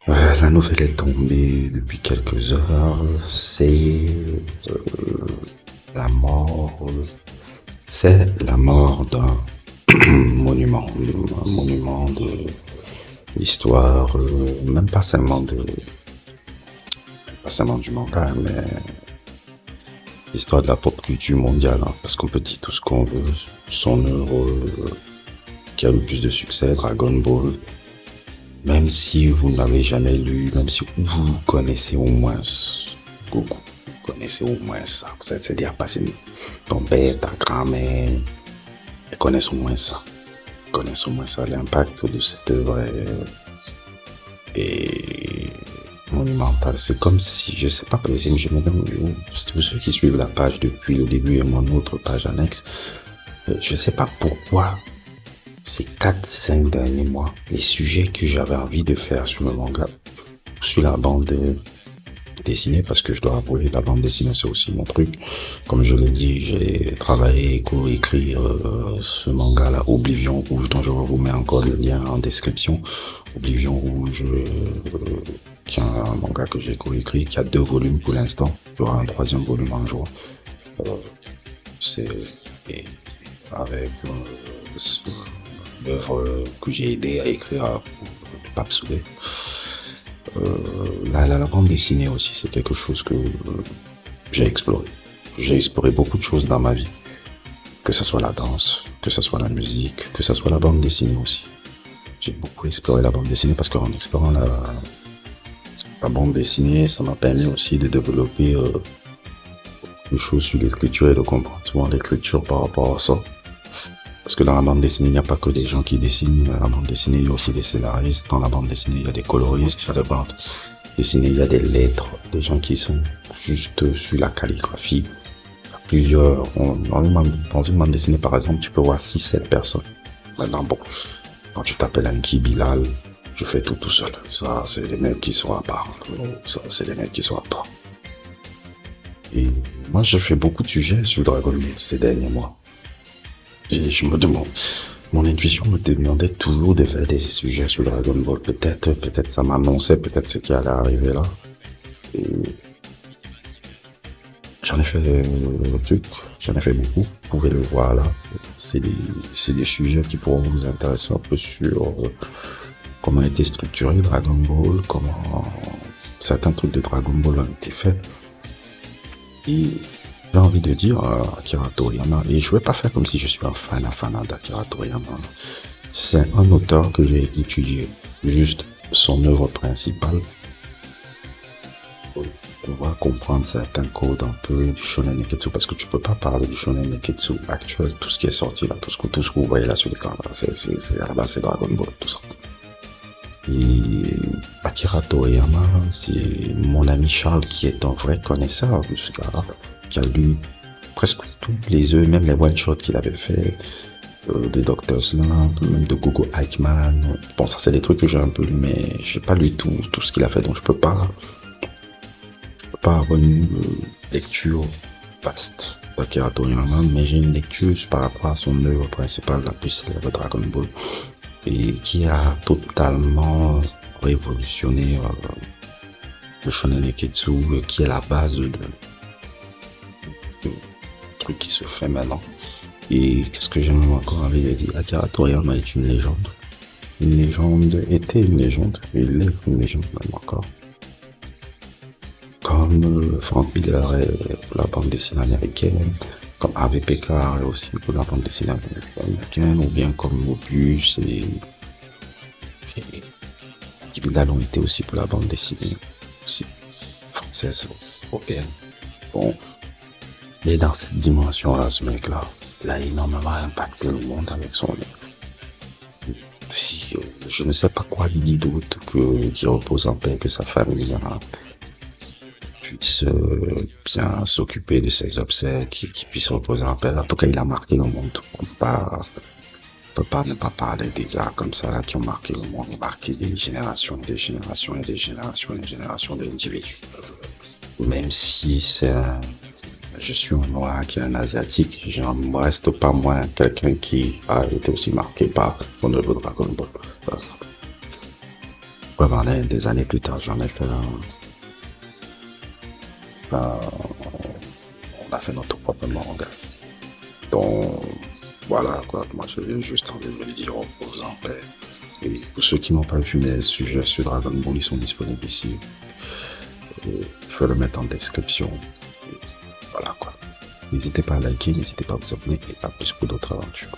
La nouvelle est tombée depuis quelques heures. C'est la mort. C'est la mort d'un un monument de l'histoire, même pas seulement du manga, mais l'histoire de la pop culture mondiale, hein, parce qu'on peut dire tout ce qu'on veut. Son œuvre qui a le plus de succès, Dragon Ball, même si vous n'avez jamais lu, même si vous connaissez au moins Goku, vous connaissez au moins ça, c'est-à-dire passer ton père, ta grand-mère, ils connaissent au moins ça. Ils connaissent au moins ça. L'impact de cette œuvre est monumental. C'est comme si, je sais pas, par exemple, je me demande, pour ceux qui suivent la page depuis le début et mon autre page annexe, je sais pas pourquoi ces 4-5 derniers mois, les sujets que j'avais envie de faire sur le manga, sur la bande dessinée, parce que je dois avouer, la bande dessinée c'est aussi mon truc. Comme je l'ai dit, j'ai travaillé et co-écrit ce manga-là, Oblivion Rouge, dont je vous mets encore le lien en description. Oblivion Rouge, qui est un manga que j'ai co-écrit, qui a 2 volumes pour l'instant. Il y aura un 3e volume un jour. C'est avec l'œuvre que j'ai aidé à écrire à Pape Soulé. La bande dessinée aussi, c'est quelque chose que j'ai exploré. J'ai exploré beaucoup de choses dans ma vie. Que ce soit la danse, que ce soit la musique, que ce soit la bande dessinée aussi. J'ai beaucoup exploré la bande dessinée parce qu'en explorant la bande dessinée, ça m'a permis aussi de développer des choses sur l'écriture et le comportement de l'écriture par rapport à ça. Parce que dans la bande dessinée, il n'y a pas que des gens qui dessinent. Dans la bande dessinée, il y a aussi des scénaristes. Dans la bande dessinée, il y a des coloristes. Dans la bande dessinée, il y a des lettres, des gens qui sont juste sur la calligraphie. Il y a plusieurs. Dans une bande dessinée, par exemple, tu peux voir 6-7 personnes. Maintenant, bon, quand tu t'appelles Anki Bilal, je fais tout seul. Ça, c'est les mecs qui sont à part. Ça, c'est les mecs qui sont à part. Et moi, je fais beaucoup de sujets sur Dragon Ball ces derniers mois. Et je me demande, mon intuition me demandait toujours de faire des sujets sur Dragon Ball. Peut-être ça m'annonçait peut-être ce qui allait arriver là. Et j'en ai fait j'en ai fait beaucoup. Vous pouvez le voir là. C'est des sujets qui pourront vous intéresser un peu sur comment a été structuré Dragon Ball, comment certains trucs de Dragon Ball ont été faits. Et j'ai envie de dire Akira Toriyama, et je vais pas faire comme si je suis un fan d'Akira Toriyama. C'est un auteur que j'ai étudié, juste son œuvre principale. On va comprendre certains codes un peu du Shonen Neketsu, parce que tu peux pas parler du Shonen Neketsu actuel, tout ce qui est sorti là, tout ce que vous voyez là sur l'écran, à la base c'est Dragon Ball, tout ça. Et Akira Toriyama, c'est mon ami Charles qui est un vrai connaisseur de ce gars, qui a lu presque tous les œuvres, même les one-shots qu'il avait fait, des Dr. Slump, même de Gogo Eichmann. Bon, ça c'est des trucs que j'ai un peu lu, mais j'ai pas lu tout ce qu'il a fait, donc je peux pas avoir une lecture vaste d'Akira Toriyama, mais j'ai une lecture par rapport à son œuvre principale, la plus célèbre de Dragon Ball, et qui a totalement révolutionné le Shonen Neketsu, qui est la base de truc qui se fait maintenant. Et qu'est-ce que j'aime encore avec lui dire, Akira Toriyama est une légende. Une légende, était une légende, il est une légende même encore. Comme Frank Miller est pour la bande dessinée américaine, comme Harvey Pekar est aussi pour la bande dessinée américaine, ou bien comme Mobius et Guy Bilal ont été aussi pour la bande dessinée aussi française, européenne. Bon, et dans cette dimension-là, ce mec-là, il a énormément impacté le monde avec son œuvre. Si, je ne sais pas quoi dire d'autre qu'il repose en paix, que sa famille puisse bien s'occuper de ses obsèques, qu'il puisse reposer en paix. En tout cas, il a marqué le monde. On peut pas ne pas parler des gars comme ça qui ont marqué le monde, marqué des générations, des générations et des générations et des générations d'individus. Même si je suis un noir qui est un asiatique, je ne reste pas moins quelqu'un qui a été aussi marqué par mon œuvre Dragon Ball. Ouais, ben, des années plus tard, j'en ai fait on a fait notre propre manga. Donc, voilà, quoi. Moi, j'ai juste envie de le dire aux en paix. Et pour ceux qui n'ont pas vu mes sujets sur Dragon Ball, ils sont disponibles ici. Et je vais le mettre en description. Et voilà, quoi. N'hésitez pas à liker, n'hésitez pas à vous abonner et à plus pour d'autres aventures.